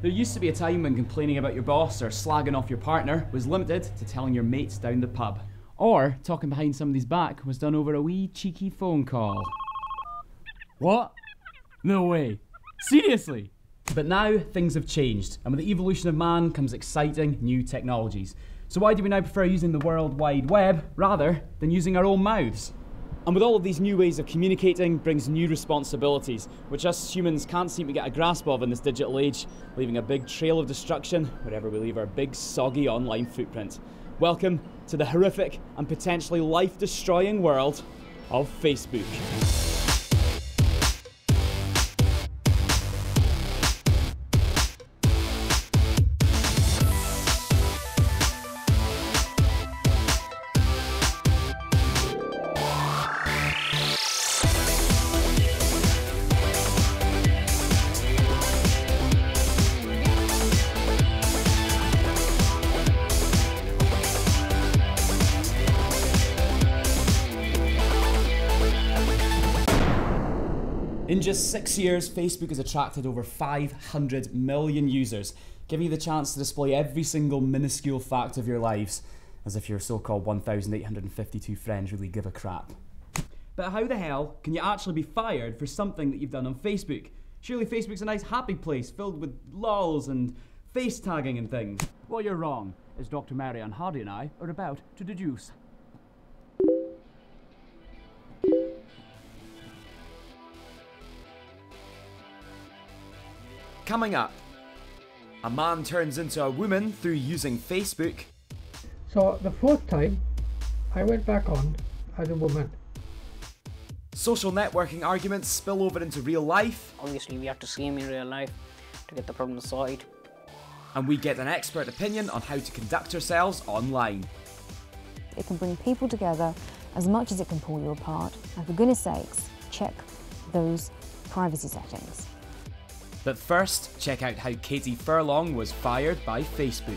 There used to be a time when complaining about your boss or slagging off your partner was limited to telling your mates down the pub. Or talking behind somebody's back was done over a wee cheeky phone call. What? No way. Seriously? But now things have changed, and with the evolution of man comes exciting new technologies. So why do we now prefer using the World Wide Web rather than using our own mouths? And with all of these new ways of communicating brings new responsibilities, which us humans can't seem to get a grasp of in this digital age, leaving a big trail of destruction wherever we leave our big soggy online footprint. Welcome to the horrific and potentially life-destroying world of Facebook. In just 6 years, Facebook has attracted over 500 million users, giving you the chance to display every single minuscule fact of your lives, as if your so-called 1,852 friends really give a crap. But how the hell can you actually be fired for something that you've done on Facebook? Surely Facebook's a nice happy place filled with lols and face tagging and things. Well, you're wrong, as Dr. Mariam Hardy and I are about to deduce. Coming up, a man turns into a woman through using Facebook. So the fourth time, I went back on as a woman. Social networking arguments spill over into real life. Obviously, we have to see him in real life to get the problem sorted. And we get an expert opinion on how to conduct ourselves online. It can bring people together as much as it can pull you apart. And for goodness sakes, check those privacy settings. But first, check out how Katie Furlong was fired by Facebook.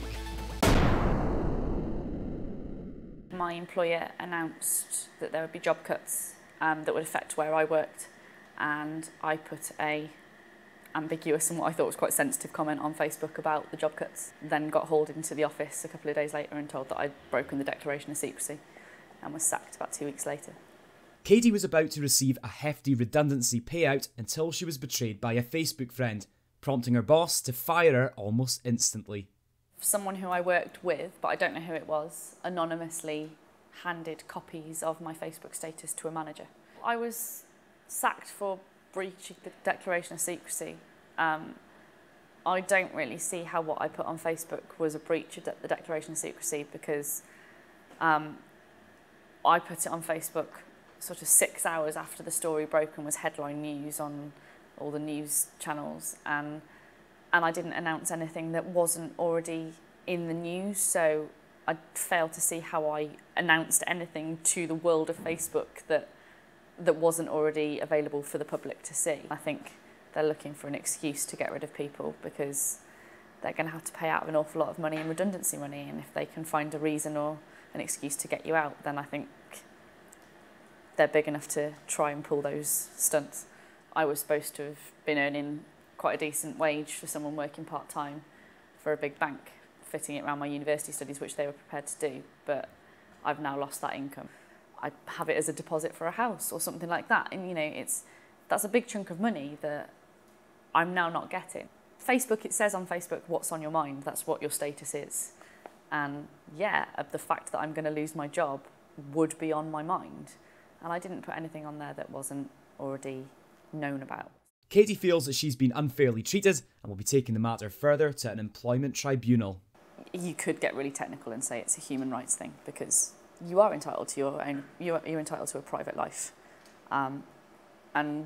My employer announced that there would be job cuts that would affect where I worked, and I put a ambiguous and what I thought was quite sensitive comment on Facebook about the job cuts. Then got hauled into the office a couple of days later and told that I'd broken the declaration of secrecy and was sacked about 2 weeks later. Katie was about to receive a hefty redundancy payout until she was betrayed by a Facebook friend, prompting her boss to fire her almost instantly. Someone who I worked with, but I don't know who it was, anonymously handed copies of my Facebook status to a manager. I was sacked for breaching the declaration of secrecy. I don't really see how what I put on Facebook was a breach of the declaration of secrecy, because I put it on Facebook sort of 6 hours after the story broke and was headline news on all the news channels, and I didn't announce anything that wasn't already in the news, so I failed to see how I announced anything to the world of Facebook that wasn't already available for the public to see. I think they're looking for an excuse to get rid of people because they're going to have to pay out an awful lot of money in redundancy money, and if they can find a reason or an excuse to get you out, then I think they're big enough to try and pull those stunts. I was supposed to have been earning quite a decent wage for someone working part-time for a big bank, fitting it around my university studies, which they were prepared to do, but I've now lost that income. I have it as a deposit for a house or something like that, and you know, that's a big chunk of money that I'm now not getting. Facebook, it says on Facebook what's on your mind, that's what your status is. And yeah, the fact that I'm going to lose my job would be on my mind. And I didn't put anything on there that wasn't already known about. Katie feels that she's been unfairly treated and will be taking the matter further to an employment tribunal. You could get really technical and say it's a human rights thing, because you are entitled to your own, you're entitled to a private life. And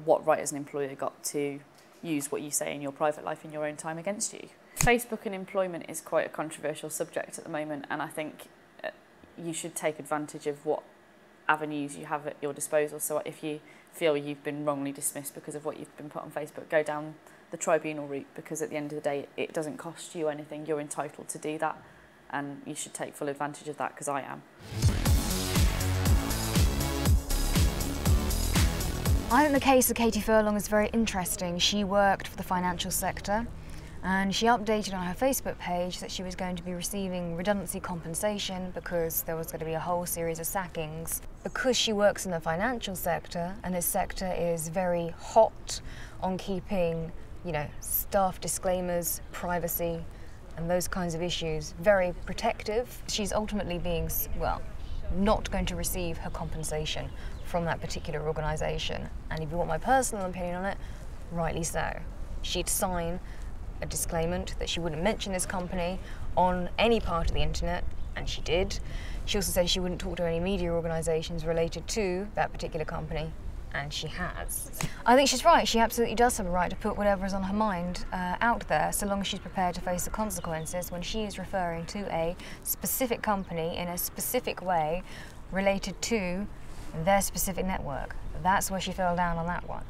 what right has an employer got to use what you say in your private life in your own time against you? Facebook and employment is quite a controversial subject at the moment, and I think you should take advantage of what avenues you have at your disposal. So if you feel you've been wrongly dismissed because of what you've been put on Facebook, go down the tribunal route, because at the end of the day it doesn't cost you anything. You're entitled to do that, and you should take full advantage of that, because I am. I think the case of Katie Furlong is very interesting. She worked for the financial sector, And she updated on her Facebook page that she was going to be receiving redundancy compensation because there was going to be a whole series of sackings. Because she works in the financial sector, and this sector is very hot on keeping, you know, staff disclaimers, privacy, and those kinds of issues, very protective. She's ultimately being, well, not going to receive her compensation from that particular organisation. And if you want my personal opinion on it, rightly so. She'd sign a disclaimer that she wouldn't mention this company on any part of the internet, and she did. She also said she wouldn't talk to any media organisations related to that particular company, and she has. I think she's right. She absolutely does have a right to put whatever is on her mind out there, so long as she's prepared to face the consequences when she is referring to a specific company in a specific way related to their specific network. That's where she fell down on that one.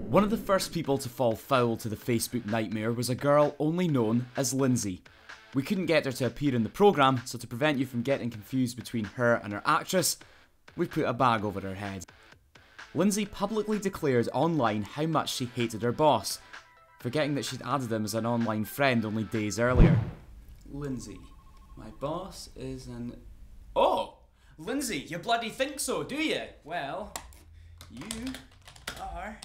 One of the first people to fall foul to the Facebook nightmare was a girl only known as Lindsay. We couldn't get her to appear in the programme, so to prevent you from getting confused between her and her actress, we put a bag over her head. Lindsay publicly declared online how much she hated her boss, forgetting that she'd added him as an online friend only days earlier. Lindsay, my boss is an... Oh! Lindsay, you bloody think so, do you? Well, you are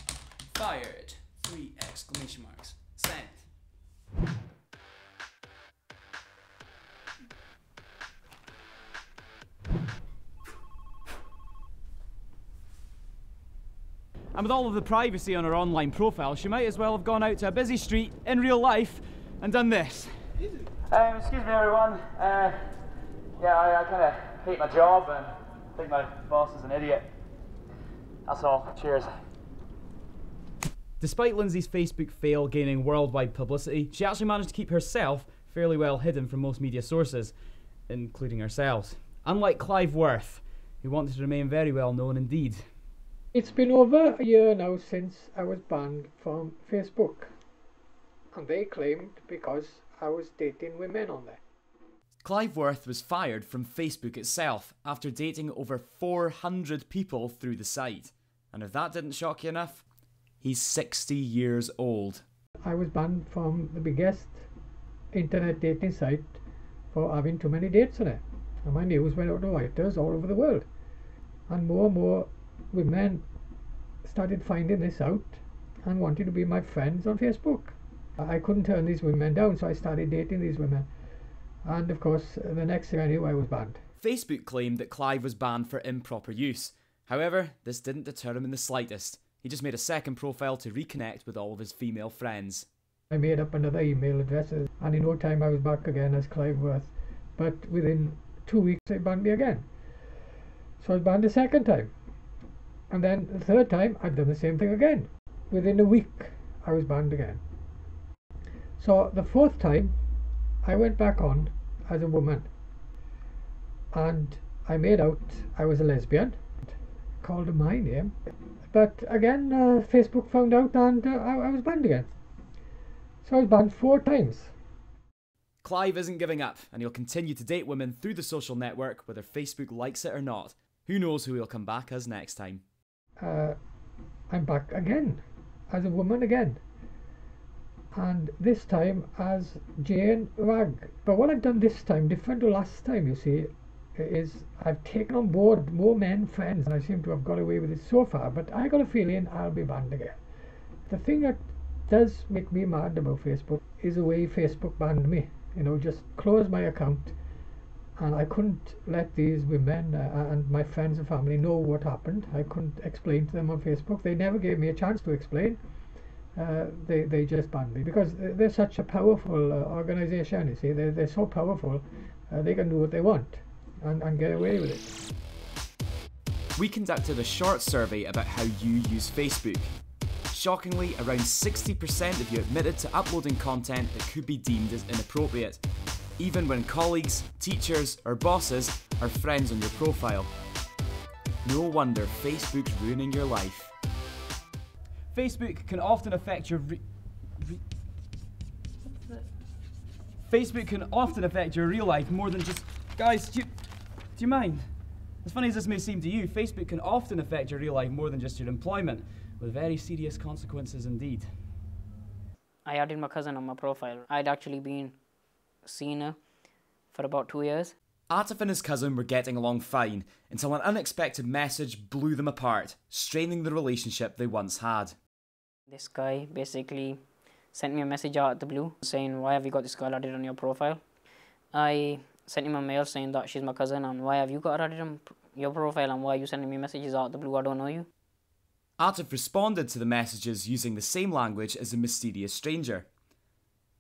fired. 3 exclamation marks. Sent. And with all of the privacy on her online profile, she might as well have gone out to a busy street in real life and done this. Excuse me everyone. I kind of hate my job and think my boss is an idiot. That's all. Cheers. Despite Lindsay's Facebook fail gaining worldwide publicity, she actually managed to keep herself fairly well hidden from most media sources, including ourselves. Unlike Clive Worth, who wanted to remain very well known indeed. It's been over a year now since I was banned from Facebook, and they claimed because I was dating women on there. Clive Worth was fired from Facebook itself after dating over 400 people through the site. And if that didn't shock you enough, he's 60 years old. I was banned from the biggest internet dating site for having too many dates on it. And my news went out to writers all over the world. And more women started finding this out and wanted to be my friends on Facebook. I couldn't turn these women down, so I started dating these women. And of course, the next thing I knew, I was banned. Facebook claimed that Clive was banned for improper use. However, this didn't deter him in the slightest. He just made a second profile to reconnect with all of his female friends. I made up another email address, and in no time I was back again as Clive Worth. But within 2 weeks, they banned me again. So I was banned a second time. And then the third time, I'd done the same thing again. Within a week, I was banned again. So the fourth time, I went back on as a woman. And I made out I was a lesbian. Called her my name. But again, Facebook found out and I was banned again. So I was banned 4 times. Clive isn't giving up, and he'll continue to date women through the social network, whether Facebook likes it or not. Who knows who he'll come back as next time. I'm back again, as a woman again. And this time as Jane Ragg. But what I've done this time, different to last time, you see, is I've taken on board more men friends, and I seem to have got away with it so far, but I got a feeling I'll be banned again. The thing that does make me mad about Facebook is the way Facebook banned me. You know, just closed my account, and I couldn't let these women and my friends and family know what happened. I couldn't explain to them on Facebook. They never gave me a chance to explain. They just banned me because they're such a powerful organisation. You see, they're so powerful, they can do what they want and get away with it. We conducted a short survey about how you use Facebook. Shockingly, around 60% of you admitted to uploading content that could be deemed as inappropriate, even when colleagues, teachers, or bosses are friends on your profile. No wonder Facebook's ruining your life. Facebook can often affect your Facebook can often affect your real life more than just... Guys, do you mind? As funny as this may seem to you, Facebook can often affect your real life more than just your employment, with very serious consequences indeed. I added my cousin on my profile. I'd actually been seeing her for about 2 years. Atif and his cousin were getting along fine until an unexpected message blew them apart, straining the relationship they once had. This guy basically sent me a message out of the blue saying, why have you got this girl added on your profile? I sent him a mail saying that she's my cousin and why have you got her added on your profile and why are you sending me messages out of the blue? I don't know you. Atif responded to the messages using the same language as a mysterious stranger.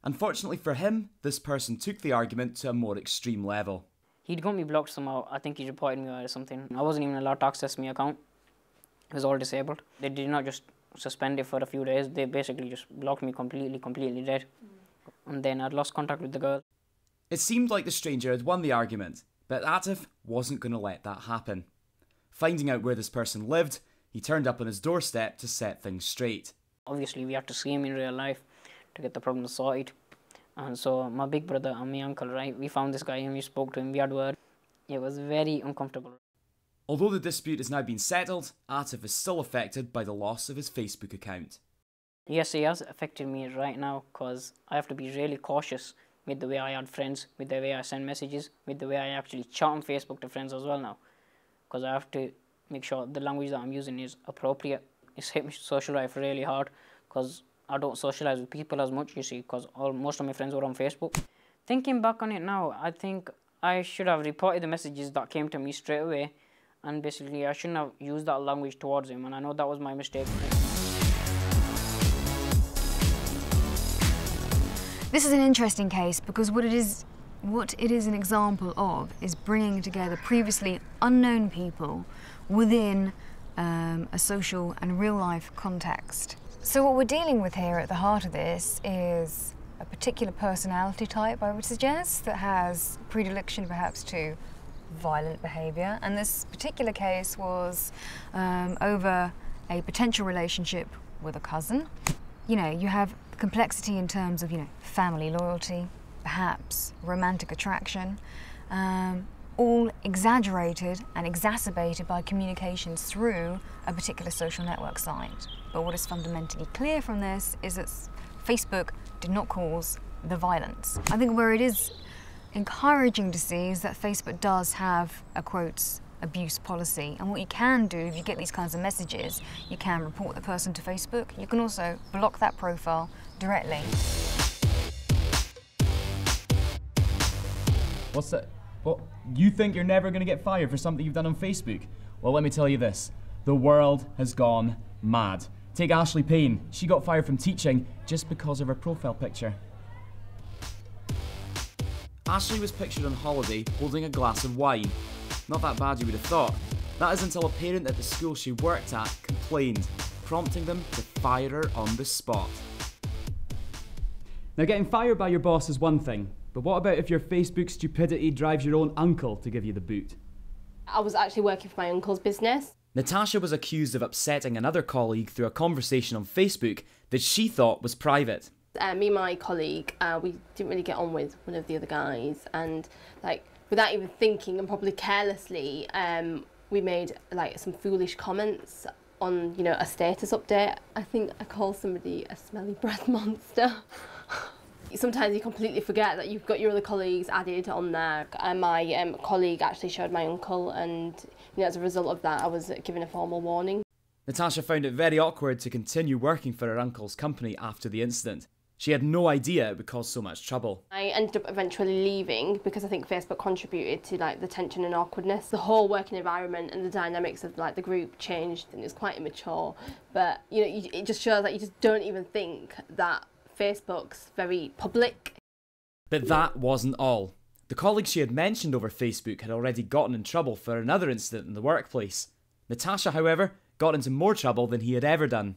Unfortunately for him, this person took the argument to a more extreme level. He'd got me blocked somehow. I think he reported me or something. I wasn't even allowed to access my account. It was all disabled. They did not just suspend it for a few days. They basically just blocked me completely dead. And then I'd lost contact with the girl. It seemed like the stranger had won the argument, but Atif wasn't going to let that happen. Finding out where this person lived, he turned up on his doorstep to set things straight. Obviously, we had to see him in real life to get the problem sorted. And so my big brother and my uncle, right, we found this guy and we spoke to him, we had word. It was very uncomfortable. Although the dispute has now been settled, Atif is still affected by the loss of his Facebook account. Yes, it has affected me right now because I have to be really cautious with the way I add friends, with the way I send messages, with the way I actually chat on Facebook to friends as well now. Because I have to make sure the language that I'm using is appropriate. It's hit my social life really hard because I don't socialise with people as much, you see, because most of my friends were on Facebook. Thinking back on it now, I think I should have reported the messages that came to me straight away, and basically I shouldn't have used that language towards him, and I know that was my mistake. This is an interesting case because what it is an example of is bringing together previously unknown people within a social and real-life context. So what we're dealing with here at the heart of this is a particular personality type, I would suggest, that has predilection perhaps to violent behaviour. And this particular case was over a potential relationship with a cousin. You know, you have complexity in terms of, family loyalty, perhaps romantic attraction, all exaggerated and exacerbated by communications through a particular social network site. But what is fundamentally clear from this is that Facebook did not cause the violence. I think where it is encouraging to see is that Facebook does have a quotes abuse policy, and what you can do if you get these kinds of messages, you can report the person to Facebook. You can also block that profile directly. What's that? What? You think you're never going to get fired for something you've done on Facebook? Well, let me tell you this. The world has gone mad. Take Ashley Payne. She got fired from teaching just because of her profile picture. Ashley was pictured on holiday holding a glass of wine. Not that bad, you would have thought. That is until a parent at the school she worked at complained, prompting them to fire her on the spot. Now, getting fired by your boss is one thing, but what about if your Facebook stupidity drives your own uncle to give you the boot? I was actually working for my uncle's business. Natasha was accused of upsetting another colleague through a conversation on Facebook that she thought was private. Me and my colleague, we didn't really get on with one of the other guys, and without even thinking and probably carelessly, we made some foolish comments on a status update. I think I called somebody a smelly breath monster. Sometimes you completely forget that you've got your other colleagues added on there. And my colleague actually showed my uncle, and as a result of that I was given a formal warning. Natasha found it very awkward to continue working for her uncle's company after the incident. She had no idea it would cause so much trouble. I ended up eventually leaving because I think Facebook contributed to the tension and awkwardness. The whole working environment and the dynamics of the group changed, and it was quite immature. But it just shows that you just don't even think that Facebook's very public. But that wasn't all. The colleague she had mentioned over Facebook had already gotten in trouble for another incident in the workplace. Natasha, however, got into more trouble than he had ever done.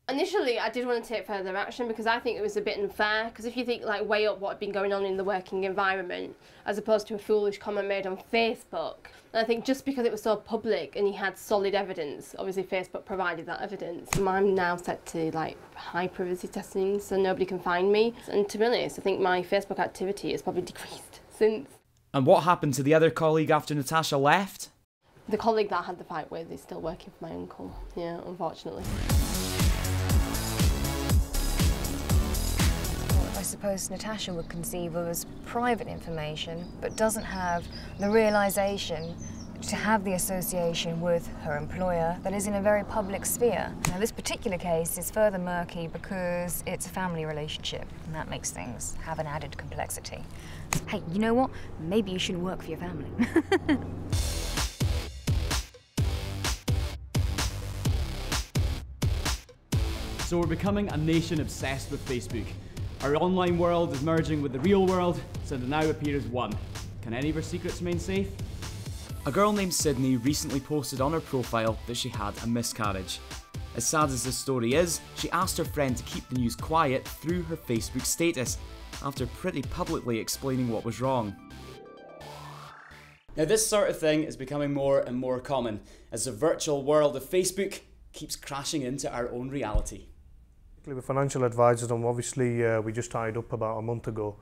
Initially, I did want to take further action because I think it was a bit unfair. Because if you think weigh up what had been going on in the working environment as opposed to a foolish comment made on Facebook, and I think just because it was so public and he had solid evidence, obviously Facebook provided that evidence. I'm now set to high privacy testing, so nobody can find me. And to be honest, I think my Facebook activity has probably decreased since. And what happened to the other colleague after Natasha left? The colleague that I had the fight with is still working for my uncle. Yeah, unfortunately. I suppose Natasha would conceive of as private information, but doesn't have the realisation to have the association with her employer that is in a very public sphere. Now, this particular case is further murky because it's a family relationship, and that makes things have an added complexity. Hey, you know what? Maybe you shouldn't work for your family. So we're becoming a nation obsessed with Facebook. Our online world is merging with the real world, so they now appear as one. Can any of our secrets remain safe? A girl named Sydney recently posted on her profile that she had a miscarriage. As sad as this story is, she asked her friend to keep the news quiet through her Facebook status, after pretty publicly explaining what was wrong. Now this sort of thing is becoming more and more common, as the virtual world of Facebook keeps crashing into our own reality. With financial advisors, and obviously we just tied up about a month ago,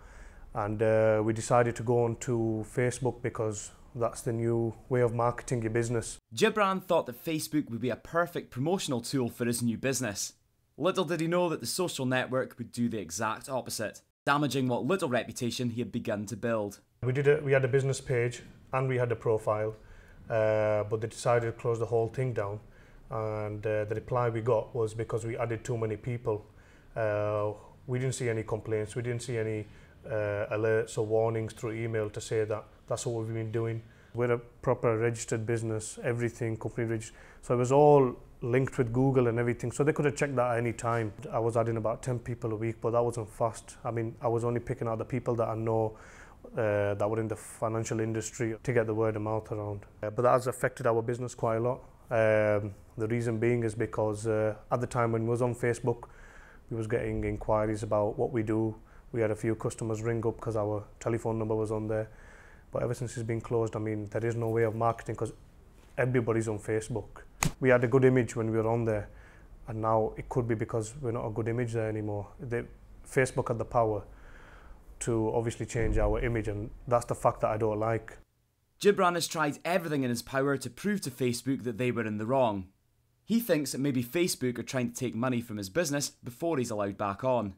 and we decided to go on to Facebook because that's the new way of marketing your business. Gibran thought that Facebook would be a perfect promotional tool for his new business. Little did he know that the social network would do the exact opposite, damaging what little reputation he had begun to build. We had a business page and we had a profile, but they decided to close the whole thing down. And the reply we got was because we added too many people. We didn't see any complaints, we didn't see any alerts or warnings through email to say that that's what we've been doing. We're a proper registered business, everything company registered. So it was all linked with Google and everything, so they could have checked that at any time. I was adding about 10 people a week, but that wasn't fast. I mean, I was only picking out the people that I know that were in the financial industry to get the word of mouth around. But that has affected our business quite a lot. The reason being is because at the time when we was on Facebook, we was getting inquiries about what we do. We had a few customers ring up because our telephone number was on there. But ever since it's been closed, I mean, there is no way of marketing because everybody's on Facebook. We had a good image when we were on there, and now it could be because we're not a good image there anymore. Facebook had the power to obviously change our image, and that's the fact that I don't like. Gibran has tried everything in his power to prove to Facebook that they were in the wrong. He thinks that maybe Facebook are trying to take money from his business before he's allowed back on.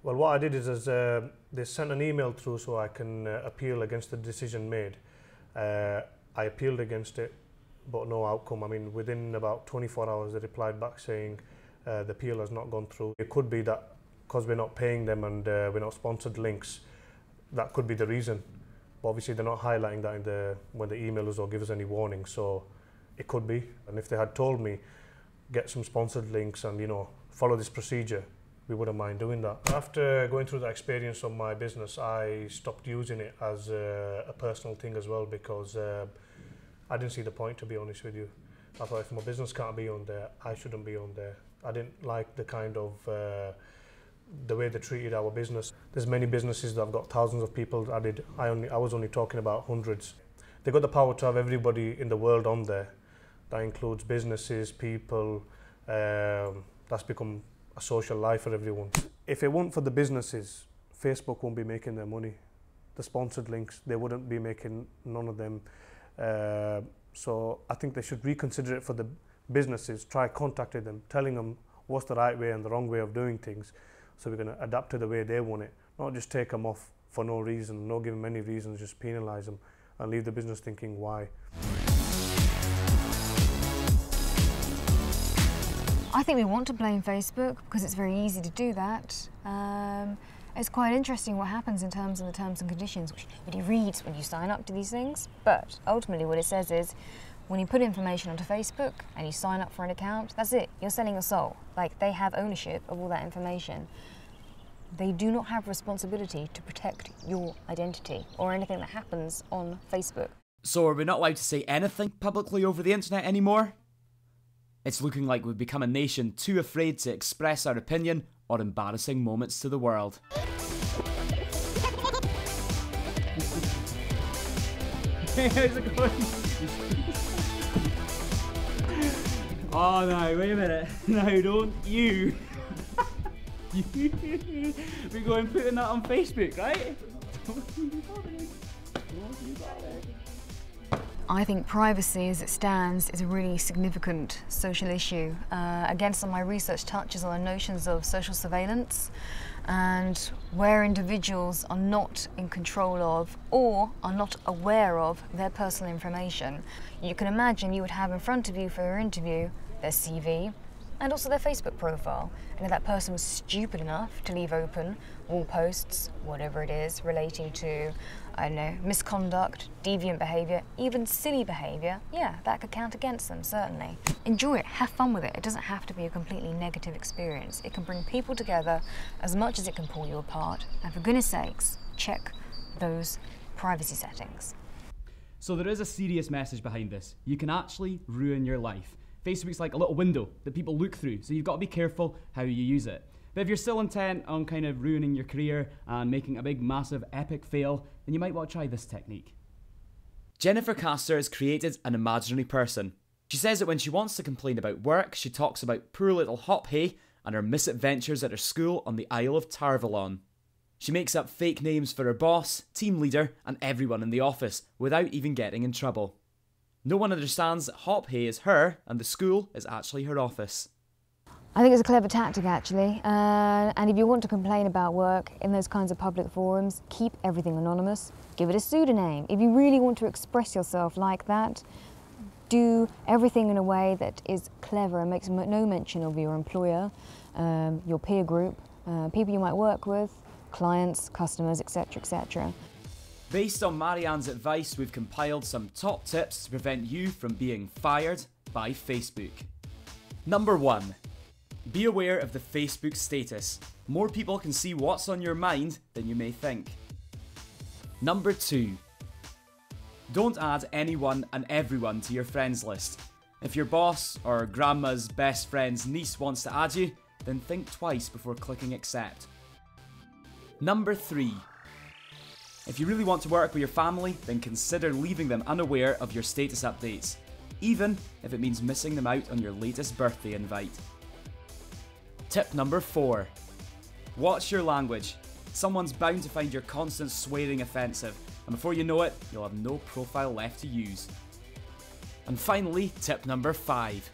Well, what I did is they sent an email through so I can appeal against the decision made. I appealed against it, but no outcome. I mean, within about 24 hours, they replied back saying the appeal has not gone through. It could be that because we're not paying them and we're not sponsored links, that could be the reason. But obviously, they're not highlighting that when they email us or give us any warning, so it could be. And if they had told me, get some sponsored links and, follow this procedure, we wouldn't mind doing that. After going through the experience of my business, I stopped using it as a personal thing as well because I didn't see the point, to be honest with you. I thought if my business can't be on there, I shouldn't be on there. I didn't like the kind of the way they treated our business. There's many businesses that have got thousands of people added. I was only talking about hundreds. They got the power to have everybody in the world on there. That includes businesses, people. That's become a social life for everyone. If it weren't for the businesses, Facebook won't be making their money. The sponsored links, they wouldn't be making none of them. So I think they should reconsider it for the businesses, try contacting them, telling them what's the right way and the wrong way of doing things. So we're going to adapt to the way they want it, not just take them off for no reason, not give them any reasons, just penalise them and leave the business thinking why. I think we want to blame Facebook because it's very easy to do that. It's quite interesting what happens in terms of the terms and conditions, which nobody reads when you sign up to these things. But ultimately what it says is, when you put information onto Facebook and you sign up for an account, that's it, you're selling your soul. Like, they have ownership of all that information. They do not have responsibility to protect your identity or anything that happens on Facebook. So are we not allowed to say anything publicly over the internet anymore? It's looking like we've become a nation too afraid to express our opinion or embarrassing moments to the world. Hey, how's it going? Oh no, wait a minute. No, don't you. We're going putting that on Facebook, right? I think privacy as it stands is a really significant social issue. Again, some of my research touches on the notions of social surveillance and where individuals are not in control of or are not aware of their personal information. You can imagine you would have in front of you for your interview their CV and also their Facebook profile. And if that person was stupid enough to leave open all posts, whatever it is, relating to, I don't know, misconduct, deviant behaviour, even silly behaviour, yeah, that could count against them, certainly. Enjoy it, have fun with it. It doesn't have to be a completely negative experience. It can bring people together as much as it can pull you apart. And for goodness sakes, check those privacy settings. So there is a serious message behind this. You can actually ruin your life. Facebook's like a little window that people look through, so you've got to be careful how you use it. But if you're still intent on kind of ruining your career and making a big, massive, epic fail, then you might want to try this technique. Jennifer Castor has created an imaginary person. She says that when she wants to complain about work, she talks about poor little Hop Hay and her misadventures at her school on the Isle of Tarvalon. She makes up fake names for her boss, team leader, and everyone in the office without even getting in trouble. No one understands that Hop Hay is her and the school is actually her office. I think it's a clever tactic, actually, and if you want to complain about work in those kinds of public forums, keep everything anonymous, give it a pseudonym. If you really want to express yourself like that, do everything in a way that is clever and makes no mention of your employer, your peer group, people you might work with, clients, customers, etc., etc. Based on Marianne's advice, we've compiled some top tips to prevent you from being fired by Facebook. Number 1. Be aware of the Facebook status. More people can see what's on your mind than you may think. Number 2. Don't add anyone and everyone to your friends list. If your boss or grandma's best friend's niece wants to add you, then think twice before clicking accept. Number 3. If you really want to work with your family, then consider leaving them unaware of your status updates, even if it means missing them out on your latest birthday invite. Tip number 4. Watch your language. Someone's bound to find your constant swearing offensive, and before you know it, you'll have no profile left to use. And finally, tip number 5.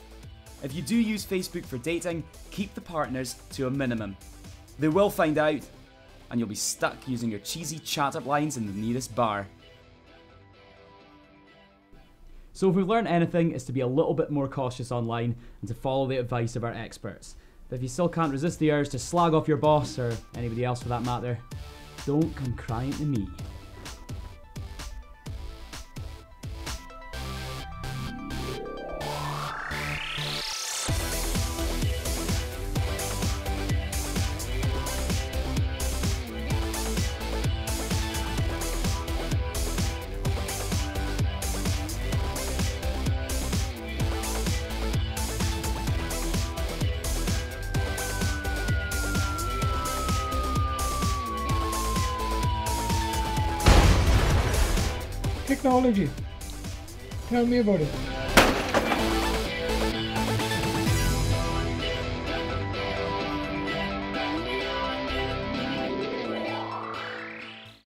If you do use Facebook for dating, keep the partners to a minimum. They will find out, and you'll be stuck using your cheesy chat-up lines in the nearest bar. So if we've learned anything, it's to be a little bit more cautious online and to follow the advice of our experts. But if you still can't resist the urge to slag off your boss, or anybody else for that matter, don't come crying to me. Technology. Tell me about it.